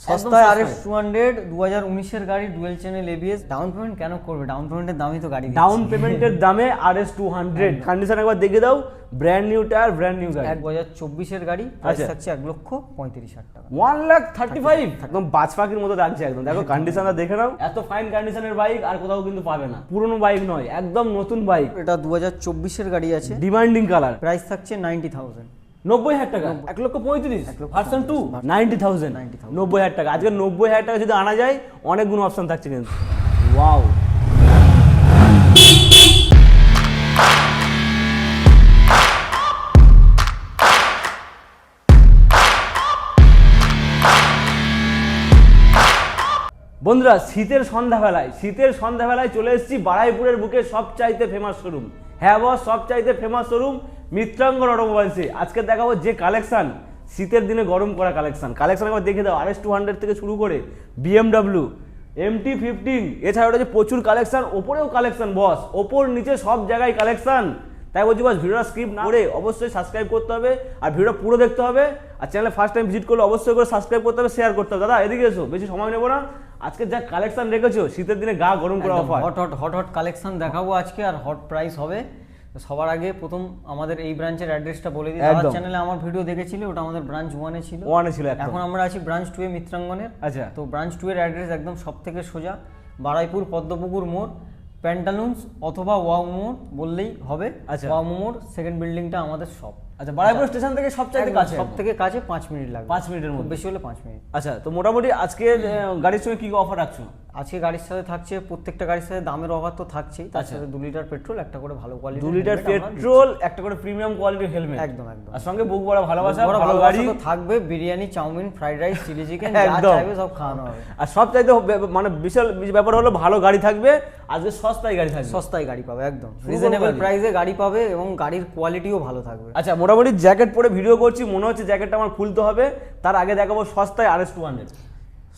সস্তায় RS 200 2019 এর গাড়ি dual channel ABS। Down payment কেন করবে? ডাউন পেমেন্টের দামই তো গাড়ি। ডাউন পেমেন্টের দামে RS 200 কন্ডিশন একবার দেখে দাও, brand new tyre, brand new গাড়ি। 2024 এর গাড়ি, প্রাইস থাকছে 1,35,000 টাকা। 1,35,000 একদম বাজপাখির মতো লাগছে একদম। দেখো কন্ডিশনটা দেখে নাও, এত ফাইন কন্ডিশনের বাইক আর কোথাও কিন্তু পাবে না। পুরনো বাইক নয়, একদম নতুন বাইক। এটা 2024 এর গাড়ি আছে, ডিমান্ডিং কালার। প্রাইস থাকছে 90,000। 90,000 টাকা, 1,35,000 ভার্সন 2 90,000 90,000 টাকা। আজকে 90,000 টাকা যদি আনা যায়, অনেক গুণ অপশন থাকছে কিন্তু। ওয়াও, বন্ধুরা শীতের সন্ধ্যাবেলায় চলে এসেছি বারাইপুরের বুকে সবচাইতে ফেমাস শোরুম। হ্যাঁ বস, সবচাইতে ফেমাস শোরুম মিত্রাঙ্গন অটোমোবাইলসে। আজকে দেখাবো যে কালেকশন, শীতের দিনে গরম করা কালেকশন একবার দেখে দাও। RS 200 থেকে শুরু করে BMW MT-15, এছাড়া ওটা যে প্রচুর কালেকশন, ওপরেও কালেকশন বস, ওপর নিচে সব জায়গায় কালেকশন। তাই বলছি বস, ভিডিওটা স্কিপ না করে অবশ্যই সাবস্ক্রাইব করতে হবে, আর ভিডিওটা পুরো দেখতে হবে। আর চ্যানেলে ফার্স্ট টাইম ভিজিট করলে অবশ্যই করে সাবস্ক্রাইব করতে হবে, শেয়ার করতে হবে। দাদা এদিকে এসো, বেশি সময় নেবো না। আজকে যা কালেকশন রেখেছো, শীতের দিনে গা গরম করা অফার, হট কালেকশন দেখাবো আজকে, আর হট প্রাইস হবে। সবার আগে প্রথম আমাদের এই ব্রাঞ্চের অ্যাড্রেসটা বলে দিই। দাদার চ্যানেলে আমার ভিডিও দেখেছিলে, ওটা আমাদের ব্রাঞ্চ 1 এ ছিল। এখন আমরা আছি ব্রাঞ্চ 2 এ মিত্রাঙ্গনের। আচ্ছা, তো ব্রাঞ্চ 2 এর অ্যাড্রেস একদম সব থেকে সোজা, বারাইপুর পদ্মপুকুর মোড়, প্যান্টালুন্স অথবা ওয়াও মোড় বললেই হবে। ওয়াও মোড় সেকেন্ড বিল্ডিংটা আমাদের শপ। আচ্ছা, বারাইপুর স্টেশন থেকে সবচাইতে কাছে, সব থেকে কাছে 5 মিনিট লাগবে, 5 মিনিটের মধ্যে, বেশি হলে 5 মিনিট। আচ্ছা, তো মোটামুটি আজকে গাড়ির সঙ্গে কি অফার রাখছো? আজকে গাড়ির সাথে থাকছে, প্রত্যেকটা গাড়ির সাথে দামের অফার তো থাকছেই, তার সাথে 2 লিটার পেট্রোল, একটা করে ভালো কোয়ালিটি 2 লিটার পেট্রোল, একটা করে প্রিমিয়াম কোয়ালিটির হেলমেট। একদম। আর সঙ্গে বুক ভরা ভালোবাসা, ভালো গাড়ি তো থাকবে। Biryani, chow mein, fried rice, chilli chicken, যা চাইবে সব খাওয়ানো হবে। আর সবচাইতে মানে বিশাল ব্যাপার হলো ভালো গাড়ি থাকবে। আজকে সস্তায় গাড়ি থাকবে, সস্তায় গাড়ি পাবে, একদম রিজনেবল প্রাইসে গাড়ি পাবে, এবং গাড়ির কোয়ালিটিও ভালো থাকবে। আচ্ছা, মোটামুটি জ্যাকেট পরে ভিডিও করছি, মনে হচ্ছে জ্যাকেটটা আমার খুলতে হবে। তার আগে দেখাবো সস্তায় RS 200।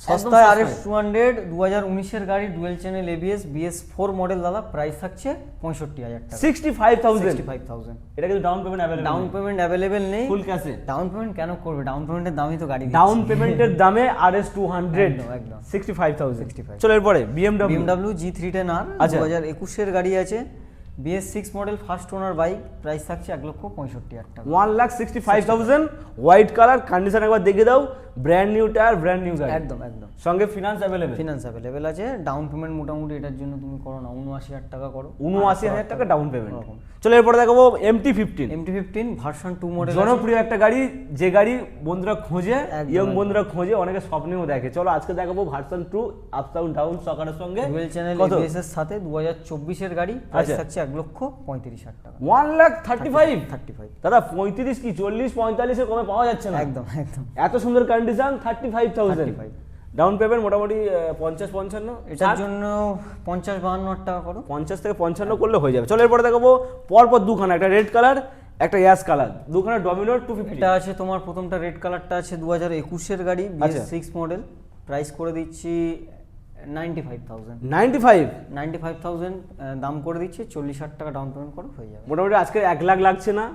সস্তায় RS 200 2019 এর গাড়ি dual channel ABS BS4 model. দাদা প্রাইস থাকছে 65,000 টাকা। 65,000। এটা কিন্তু ডাউন পেমেন্ট অ্যাভেলেবেল নেই। ফুল ক্যাশে। ডাউন পেমেন্ট কেন করবে? ডাউন পেমেন্টের দামই তো গাড়ি। ডাউন পেমেন্টের দামে RS 200 একদম 65,000। চলো এরপরে BMW G310R 2021 এর গাড়ি আছে, BS6 model, first owner bike, price থাকছে 1,65,000 টাকা। 1,65,000, হোয়াইট কালার, কন্ডিশন একবার দেখে দাও, brand new tyre, brand new গাড়ি। একদম। সঙ্গে ফিনান্স অ্যাভেলেবেল আছে। ডাউন পেমেন্ট মোটামুটি এটার জন্য তুমি করো না 79,000 টাকা করো, 79,000 টাকা ডাউন পেমেন্ট। চলো এরপরে দেখাবো MT-15 ভার্সন 2 মডেল, জনপ্রিয় একটা গাড়ি, যে গাড়ি বন্ধুরা খোঁজে, ইয়ং বন্ধুরা খোঁজে, অনেকে স্বপ্নেও দেখে। চলো আজকে দেখাবো ভার্সন 2 আপ ডাউন সকারের সঙ্গে ডুয়েল চ্যানেল ABS এর সাথে 2024 এর গাড়ি, প্রাইস থাকছে 1,35,000 টাকা। 1,35,000 দাদা, 35 কি 40-45 এর কমে পাওয়া যাচ্ছে না। একদম। এত সুন্দর কন্ডিশন, 35,000 ডাউন পেমেন্ট, মোটামুটি 50-55। এটার জন্য 50-52 টাকা করো, 50 থেকে 55 করলে হয়ে যাবে। চলো এরপরে দেখাবো পরপর দুখানা, একটা রেড কালার, একটা অ্যাশ কালার, দুখানা ডমিনোর 250। এটা আছে তোমার, প্রথমটা রেড কালারটা আছে 2021 এর গাড়ি, BS6 মডেল, প্রাইস করে দিচ্ছি 95,000 দাম করে দিচ্ছি। 40,000 টাকা ডাউন পেমেন্ট করো, হয়ে যাবে। মোটামুটি আজকে 1 লাখ লাগছে না,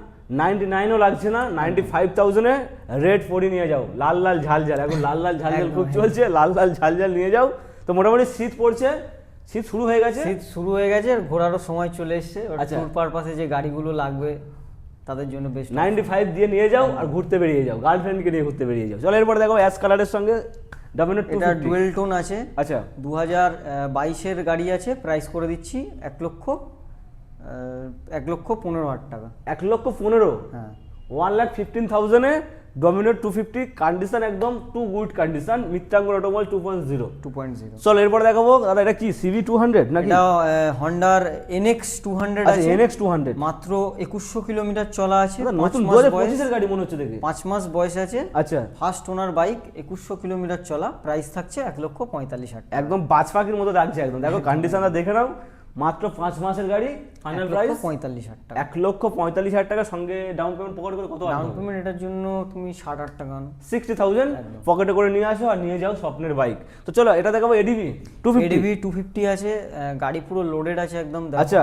99ও লাগছে না, 95,000-এ রেড 40 নিয়ে যাও, লাল ঝাল। এখন লাল ঝাল খুব চলছে, লাল ঝাল নিয়ে যাও। তো মোটামুটি শীত পড়ছে, শীত শুরু হয়ে গেছে, আর ঘোরারও সময় চলে এসছে। ট্যুর পারপাসে যে গাড়িগুলো লাগবে তাদের জন্য বেস্ট। 95 দিয়ে নিয়ে যাও আর ঘুরতে বেরিয়ে যাও, গার্লফ্রেন্ডকে নিয়ে ঘুরতে বেরিয়ে যাও। চলো এরপর দেখো অ্যাশ কালারের সঙ্গে ডমিনোর 250। এটা ডুয়েল টোন আছে। আচ্ছা, 2022 এর গাড়ি আছে, প্রাইস করে দিচ্ছি 1,15,000 টাকা। 1,15,000? হ্যাঁ। 1,15,000-এ ডমিনোর 250, কন্ডিশন একদম টু গুড কন্ডিশন, মিত্রাঙ্গন অটোমোবাইল 2.0। চলো এরপর দেখাবো দাদা, এটা কি CV 200 নাকি? এটা হন্ডার NX 200 আছে। NX 200 মাত্র 2100 কিলোমিটার চলা আছে, নতুন 2025 এর গাড়ি মনে হচ্ছে দেখে। 5 মাস বয়স আছে। আচ্ছা, ফার্স্ট ওনার বাইক, 2100 কিলোমিটার চলা, প্রাইস থাকছে 1,45,000 টাকা। একদম বাজপাখির মতো লাগছে একদম। দেখো কন্ডিশনটা দেখে নাও, মাত্র 5 মাসের গাড়ি, ফাইনাল প্রাইস 1,45,000 টাকা। 1,45,000 টাকা, সঙ্গে ডাউন পেমেন্ট পকেটে করে কত? ডাউন পেমেন্ট এটার জন্য তুমি 60,000 টাকা আনো, 60,000 পকেটে করে নিয়ে আসো আর নিয়ে যাও স্বপ্নের বাইক। তো চলো এটা দেখাবো ADV 250 আছে। গাড়ি পুরো লোডেড আছে একদম। আচ্ছা,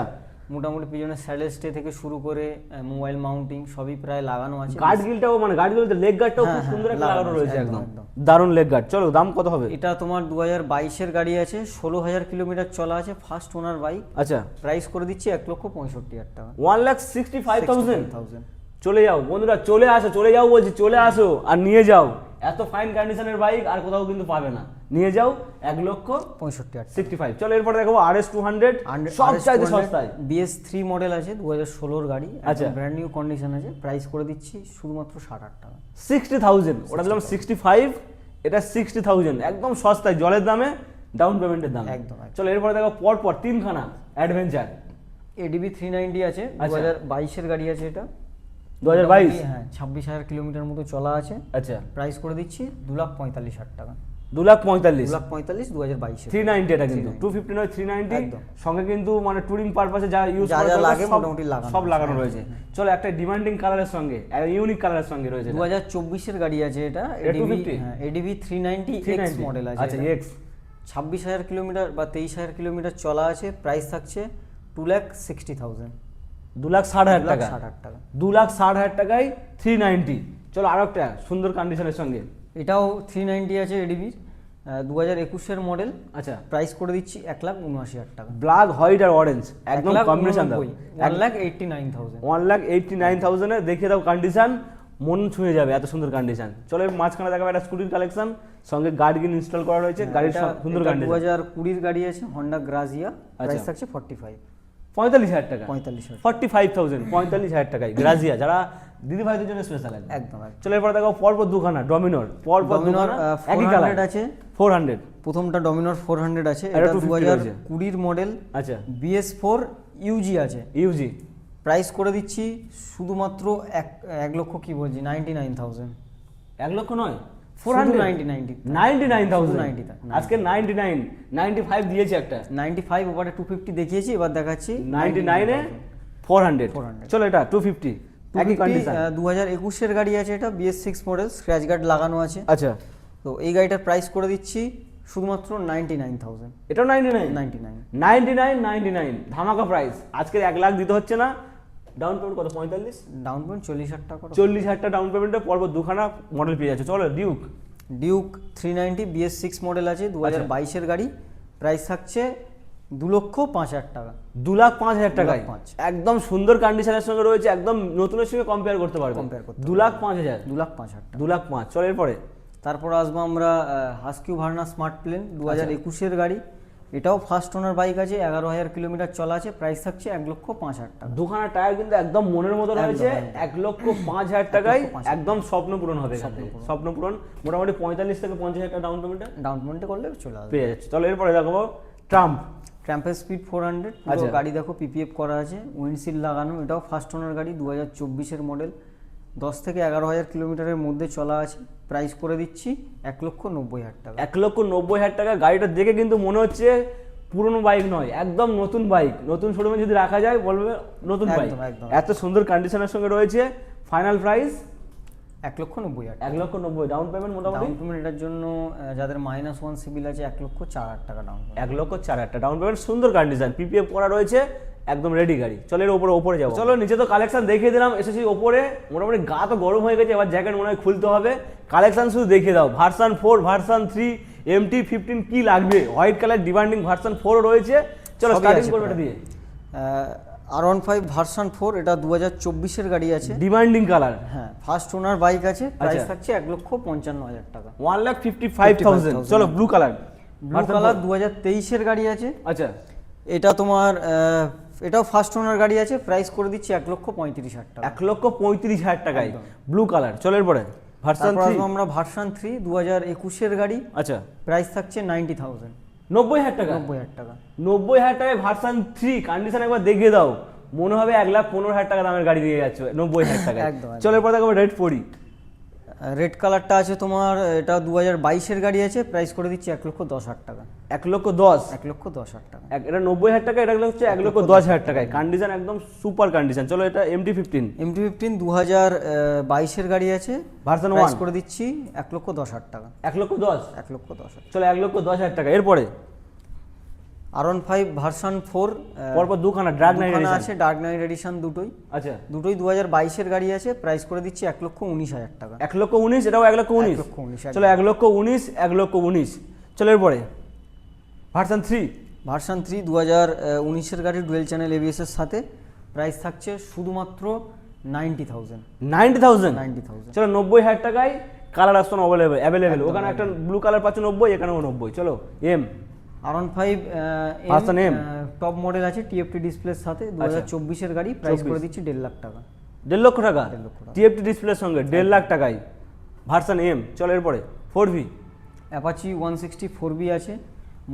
মোটামুটি পিছনে স্যাডেল স্টে থেকে শুরু করে মোবাইল মাউন্টিং সবই প্রায় লাগানো আছে। গার্ড গিলটাও মানে গার্ড গিলতে লেগ গার্ডটাও খুব সুন্দর একটা লাগানো রয়েছে, একদম দারুণ লেগ গার্ড। চলো দাম কত হবে? এটা তোমার 2022 গাড়ি আছে, 16,000 কিলোমিটার চলা আছে, ফার্স্ট ওনার বাইক। আচ্ছা, প্রাইস করে দিচ্ছি 1,65,000 টাকা। 1,65,000। চলে যাও বন্ধুরা, চলে আসো, চলে যাও বলছি, চলে আসো আর নিয়ে যাও। এত ফাইন কন্ডিশনের বাইক আর কোথাও কিন্তু পাবে না, নিয়ে যাও 1,65,000। চলো এরপর দেখাবো RS 200, সব চাইতে সস্তায়। BS3 মডেল আছে, 2016 গাড়ি। আচ্ছা, ব্র্যান্ড নিউ কন্ডিশন আছে। প্রাইস করে দিচ্ছি শুধুমাত্র 60,000 টাকা। 60,000, ওটা দিলাম 65, এটা 60,000, একদম সস্তায়, জলের দামে, ডাউন পেমেন্টের দামে একদম। চলো এরপর দেখো পরপর তিনখানা অ্যাডভেঞ্চার। ADB 390 আছে, 2022 গাড়ি আছে এটা। 2022, হ্যাঁ, 26,000 কিলোমিটার মতো চলা আছে। আচ্ছা, প্রাইস করে দিচ্ছি 2,45,000 টাকা। 2,45,000, 2,45,000 2022। 390 এটা কিন্তু 250 নয়, 390 সঙ্গে কিন্তু মানে টুরিং পারপাসে যা ইউজ করা লাগে মোটামুটি সব লাগানো রয়েছে। চলো একটা ডিমান্ডিং কালারের সঙ্গে, একটা ইউনিক কালারের সঙ্গে রয়েছে। 2024 গাড়ি আছে এটা। ADB 390 X মডেল আছে। আচ্ছা, X 26,000 কিলোমিটার বা 23,000 কিলোমিটার চলা আছে। প্রাইস থাকছে 2,60,000। 2,60,000 টাকা। 2,60,000 টাকায় 390। চলো আরো একটা সুন্দর কন্ডিশনের সঙ্গে, এটাও 390 আছে ADB 2021 মডেল। আচ্ছা, প্রাইস করে দিচ্ছি 1,79,000 টাকা। ব্ল্যাক, হোয়াইট আর অরেঞ্জ একদম কম্বিনেশন দাও। 1,89,000। 1,89,000 এ দেখিয়ে দাও কন্ডিশন, মন ছুঁয়ে যাবে, এত সুন্দর কন্ডিশন। চলো মাঝখানে দেখাবো একটা স্কুটির কালেকশন, সঙ্গে গার্ড গিন ইনস্টল করা রয়েছে, গাড়ির সুন্দর কন্ডিশন। 2020 গাড়ি আছে, হন্ডা গ্রাজিয়া। প্রাইস থাকছে 45,000 টাকা। 45,000 45,000 টাকায় গ্রাজিয়া, যারা দিদি ভাইদের জন্য স্পেশাল একদম। চলো এরপর দেখো পরপর দুখানা ডমিনোর, পরপর দুখানা একই কালার আছে। 400, প্রথমটা ডমিনোর 400 আছে, এটা 2020 মডেল। আচ্ছা, BS4 UG আছে। UG প্রাইস করে দিচ্ছি শুধুমাত্র 1 লক্ষ, কি বলছি, 99,000। 1 লক্ষ নয়, 99,000। আজকে 99, 95 দিয়েছি একটা, 95 ওপরে 250 দেখিয়েছি, এবার দেখাচ্ছি 99 এ 400। চলো এটা 250 একই কন্ডিশন। 2021 গাড়ি আছে এটা, BS6 মডেল, স্ক্র্যাচ গার্ড লাগানো আছে। আচ্ছা, তো এই গাড়িটার প্রাইস করে দিচ্ছি শুধুমাত্র 99,000। এটাও 99, 99 ধামাকা প্রাইস। আজকে 1 লাখ দিতে হচ্ছে না। ডাউন পেমেন্ট কত? 45। ডাউন পেমেন্ট 40,000 টাকা। 40,000 টাকা ডাউন পেমেন্টে পরপর দুখানা মডেল পেয়ে যাচ্ছে। চলো ডিউক 390 BS6 মডেল আছে, 2022 গাড়ি। প্রাইস থাকছে 2,05,000 টাকা। 2,05,000 টাকায় একদম সুন্দর কন্ডিশনের সঙ্গে রয়েছে, একদম নতুনের সঙ্গে কম্পেয়ার করতে পারবে। 2,05,000। 2,05,000 টাকা। 2,05,000। চলো এরপরে তারপর আসবো আমরা হাস্কিউ ভার্না স্মার্ট প্লেন, 2021 গাড়ি। এটাও ফার্স্ট ওনার বাইক আছে, 11,000 কিলোমিটার চলা আছে। প্রাইস থাকছে 1,05,000 টাকা। দুখানা টায়ার কিন্তু একদম মনের মতো রয়েছে। 1,05,000 টাকায় একদম স্বপ্ন পূরণ হবে। স্বপ্ন পূরণ মোটামুটি 45 থেকে 50,000 টাকা ডাউন পেমেন্টে করলে চলে আসবে, পেয়ে যাচ্ছে। চলো এরপরে দেখো ট্রাম্পের স্পিড 400। গাড়ি দেখো PPF করা আছে, উইন্ডশিল্ড লাগানো। এটাও ফার্স্ট ওনার গাড়ি, 2024 মডেল, 10 থেকে 11,000 কিলোমিটারের মধ্যে চলা আছে। প্রাইস করে দিচ্ছি 1,90,000 টাকা। 1,90,000 টাকা। গাড়িটা দেখে কিন্তু মনে হচ্ছে পুরনো বাইক নয়, একদম নতুন বাইক। নতুন শোরুমে যদি রাখা যায় বলবে নতুন বাইক। এত সুন্দর কন্ডিশনের সঙ্গে রয়েছে। Final price 1,90,000। 1,90,000 down payment. মোটামুটি ডাউন পেমেন্ট এটার জন্য যাদের -1 সিভিল আছে 1,04,000 টাকা ডাউন পেমেন্ট। 1,04,000 টাকা ডাউন পেমেন্ট। সুন্দর কন্ডিশন, PPF করা রয়েছে, একদম রেডি গাড়ি। চলো এর ওপরে যাবো। চলো নিচে তো কালেকশন দেখিয়ে দিলাম, এসেছি ওপরে। মোটামুটি গা তো গরম হয়ে গেছে, এবার জ্যাকেট মনে হয় খুলতে হবে। কালেকশন শুধু দেখিয়ে দাও। ভার্সন 4, ভার্সন 3, MT-15 কি লাগবে? হোয়াইট কালার ডিমান্ডিং ভার্সন 4 রয়েছে। চলো স্টার্টিং করব এটা দিয়ে। R15 ভার্সন 4, এটা 2024 গাড়ি আছে, ডিমান্ডিং কালার। হ্যাঁ, ফার্স্ট ওনার বাইক আছে। প্রাইস থাকছে 1,55,000 টাকা। 1,55,000। চলো ব্লু কালার। 2023 গাড়ি আছে। আচ্ছা, এটা তোমার এটাও ফার্স্ট ওনার গাড়ি আছে। প্রাইস করে দিচ্ছি 1,35,000 টাকা। 1,35,000 টাকায় ব্লু কালার। চলো এরপরে ভার্সন 3। আমরা ভার্সন 3 2021 গাড়ি। আচ্ছা, প্রাইস থাকছে 90,000। 90,000 টাকা। 90,000 টাকা। 90,000 টাকায় ভার্সন 3 কন্ডিশন একবার দেখিয়ে দাও, মনে হবে 1,15,000 টাকা দামের গাড়ি দিয়ে যাচ্ছে 90,000 টাকায়। চলো এরপর দেখো রেড 40। রেড কালারটা আছে তোমার, এটা 2022 গাড়ি আছে। প্রাইস করে দিচ্ছি 1,10,000 টাকা। 1,10,000। 1,10,000 টাকা। এটা 90,000 টাকা, এটা হচ্ছে 1,10,000 টাকায়। কন্ডিশন একদম সুপার কন্ডিশন। চলো এটা MT-15। MT-15 2022 গাড়ি আছে, ভার্সন 1। প্রাইস করে দিচ্ছি 1,10,000 টাকা। 1,10,000। 1,10,000। চলো 1,10,000 টাকা। এরপরে R15 ভার্সন 4 পরপর দুখানা ডার্ক নাইট এডিশন আছে, ডার্ক নাইট এডিশন দুটোই। আচ্ছা, দুটোই 2022-এর গাড়ি আছে, প্রাইস করে দিচ্ছি 1,19,000 টাকা। 1,19,000, এটাও 1,19,000। 1,19,000 চলো 1,19,000, 1,19,000। চলো এরপরে ভার্সন 3। ভার্সন 3 2019-এর গাড়ি, ডুয়েল চ্যানেল এবিএস এর সাথে, প্রাইস থাকছে শুধুমাত্র 90,000। 90,000। চলো 90,000 টাকায় কালার অপশন অ্যাভেলেবেল। ওখানে একটা ব্লু কালার পাচ্ছ 90, এখানেও 90। চলো M R15 Version M top model আছে টিএফটি ডিসপ্লের সাথে, 2024-এর গাড়ি, প্রাইস করে দিচ্ছি 1.5 লাখ টাকা। 1.5 লক্ষ টাকা 1.5 লক্ষ টাকা। টিএফটি ডিসপ্লের সঙ্গে 1.5 লাখ টাকায় ভার্সন এম। চলো এরপরে 4V। অ্যাপাচি 160 4B আছে,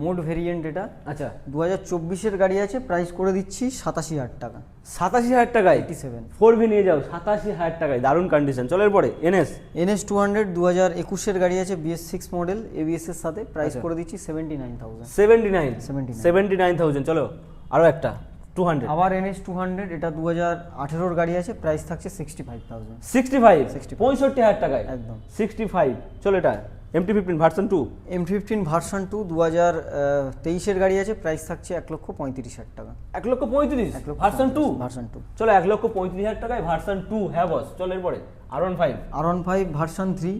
মোড ভেরিয়েন্ট এটা। আচ্ছা, 2024-এর গাড়ি আছে, প্রাইস করে দিচ্ছি 87,000 টাকা। 87,000 টাকায় 87 4V নিয়ে যাও, 87,000 টাকায়, দারুণ কন্ডিশন। চলো এরপরে NS 200 2021-এর গাড়ি আছে, BS6 মডেল এবিএস এর সাথে, প্রাইস করে দিচ্ছি 79,000। 79,000। চলো আরো একটা 200। আবার NS 200, এটা 2018-এর গাড়ি আছে, প্রাইস থাকছে 65,000। 65 65,000 টাকায় একদম 65। চলো এটা MT-15 ভার্সন 2। M15 ভার্সন 2 2023-এর গাড়ি আছে, প্রাইস থাকছে 1,35,000 টাকা। 1,35,000 ভার্সন 2। ভার্সন 2 চলো 1,35,000 টাকায় ভার্সন 2 হ্যাঁ বস। চলো এরপরে R15 ভার্সন 3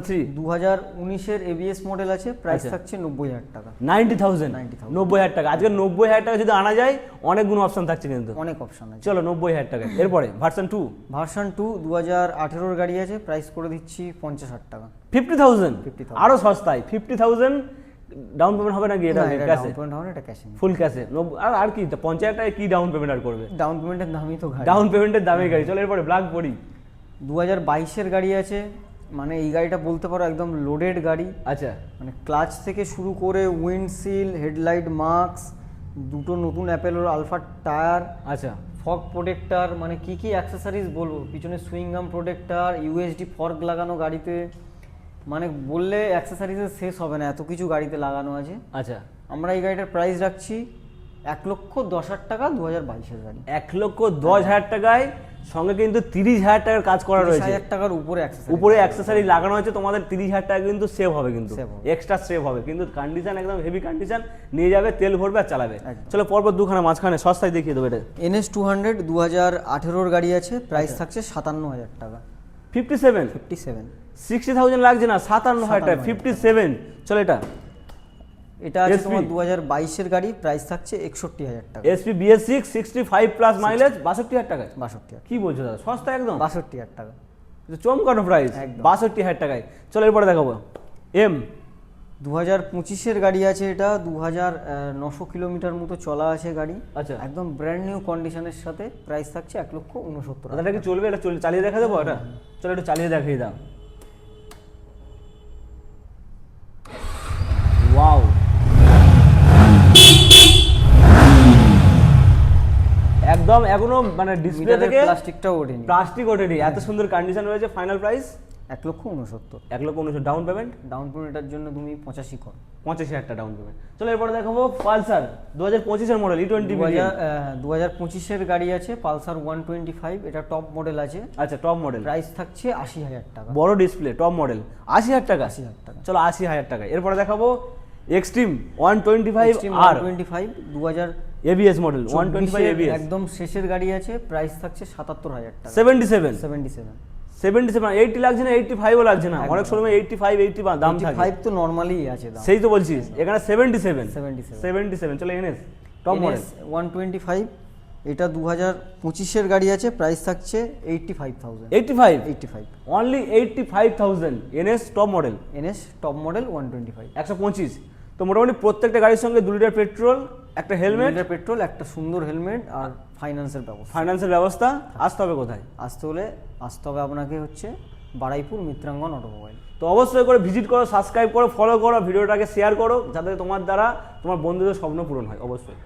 3 2019-এর এবিএস মডেল আছে, প্রাইস আচ্ছা। থাকছে 90,000 টাকা। 90,000 90,000 টাকা। আজকে 90,000 টাকা যদি আনা যায়, অনেক গুণ অপশন থাকছে কিন্তু। অনেক অপশন আছে। চলো 90,000 টাকায় এরপরে ভার্সন 2। ভার্সন 2 2018-এর গাড়ি আছে, প্রাইস করে দিচ্ছি 50,000 টাকা। 50,000 50,000 আরো সস্তায়। 50,000 ডাউন পেমেন্ট হবে নাকি? এটা ক্যাশে, এটা ক্যাশে, ফুল ক্যাশে। আর কি 50,000 টাকায় কি ডাউন পেমেন্ট আর করবে? ডাউন পেমেন্টের দামই তো গাড়ি। ডাউন পেমেন্টের দামে গাড়ি। চলো এরপরে ব্ল্যাক বডি 2022-এর গাড়ি আছে, মানে এই গাড়িটা বলতে পারো একদম লোডেড গাড়ি। আচ্ছা, মানে ক্লাচ থেকে শুরু করে উইন্ডশিল, হেডলাইট মাস্ক, দুটো নতুন অ্যাপেলোর আলফা টায়ার, আচ্ছা, ফগ প্রোটেক্টর, মানে কি কি অ্যাক্সেসরিজ বলবো, পিছনে সুইংগাম প্রোটেক্টর, ইউএসডি ফর্ক লাগানো গাড়িতে, মানে বললে অ্যাক্সেসরিজের শেষ হবে না, এত কিছু গাড়িতে লাগানো আছে। আচ্ছা। আমরা এই গাড়িটার প্রাইস রাখছি 1,10,000 টাকা, 2022-এর গাড়ি। 1,10,000 টাকায় সঙ্গে কিন্তু 30,000 টাকার কাজ করা রয়েছে। 30,000 টাকার উপরে অ্যাক্সেসরিজ, উপরে অ্যাক্সেসরি লাগানো হয়েছে। তোমাদের 30,000 টাকা কিন্তু সেভ হবে, কিন্তু Save হবে। এক্সট্রা সেভ হবে, কিন্তু কন্ডিশন একদম হেভি কন্ডিশন। নিয়ে যাবে, তেল ভরবে আর চালাবে। একদম। চলো পরপর দুখানা মাঝখানে সস্তায় দেখিয়ে দেবো। এটা NS 200 2018-এর গাড়ি আছে, প্রাইস থাকছে 57,000 টাকা। 57 57 60,000 লাগছে না, 57,000 টাকা 57। চলো এটা এটা আছে SP তোমার 2022-এর গাড়ি, প্রাইস থাকছে 61,000 টাকা। SP BS6 65 প্লাস মাইলেজ 62,000 টাকায়। 62,000 কি বলছো দাদা, সস্তা একদম। 62,000 টাকা চমকানো প্রাইস, একদম। 62,000 টাকায়। চলো এরপরে দেখাবো M 2025-এর গাড়ি আছে, এটা 2,900 কিলোমিটার মতো চলা আছে গাড়ি। আচ্ছা। একদম ব্র্যান্ড নিউ কন্ডিশনের সাথে, প্রাইস থাকছে 1,69,000 দাদা কি চলবে? এটা চালিয়ে দেখা দেবো এটা? চলো একটু চালিয়ে দেখিয়ে দাও। ওয়াও, একদম এখনো মানে ডিসপ্লে থেকে প্লাস্টিকটাও ওঠেনি, প্লাস্টিক ওঠেনি, এত সুন্দর কন্ডিশন রয়েছে। Final price 1,69,000। 1,19,000। Down payment? Down পেমেন্টের জন্য তুমি 85 করো। 85,000 টাকা ডাউন পেমেন্ট। চলো এরপরে দেখাবো পালসার 2025-এর মডেল E20 ভেরিয়েন্ট। 2025-এর গাড়ি আছে, পালসার 125, এটা টপ মডেল আছে। আচ্ছা, টপ মডেল, প্রাইস থাকছে 80,000 টাকা। বড় ডিসপ্লে, টপ মডেল, 80,000 টাকা। 80,000 টাকা। চলো 80,000 টাকা। এরপরে দেখাবো এক্সট্রিম 125 আর 125 2000 ABS মডেল 125 ABS, একদম শেষের গাড়ি আছে, প্রাইস থাকছে 77,000 টাকা। 77 77 80 লাগছে না, 85ও লাগছে না। অনেক সময় 85 80 দাম থাকে। 85 তো নরমালি আছে দাম। সেই তো বলছিস, এখানে 77 77 চলো NS টপ মডেল 125, এটা 2025-এর গাড়ি আছে, প্রাইস থাকছে 85,000। 85 only 85,000 NS top model. NS top model 125, 125। তো মোটামুটি প্রত্যেকটা গাড়ির সঙ্গে 2 লিটার পেট্রোল, একটা হেলমেট, পেট্রোল, একটা সুন্দর হেলমেট আর ফাইন্যান্সের ব্যবস্থা। ফাইন্যান্সের ব্যবস্থা। আসতে হবে কোথায়? আসতে হবে আপনাকে হচ্ছে বারাইপুর মিত্রাঙ্গন অটোমোবাইল। তো অবশ্যই করে ভিজিট করো, সাবস্ক্রাইব করো, ফলো করো, ভিডিওটাকে শেয়ার করো, যাতে তোমার দ্বারা তোমার বন্ধুদের স্বপ্ন পূরণ হয়। অবশ্যই।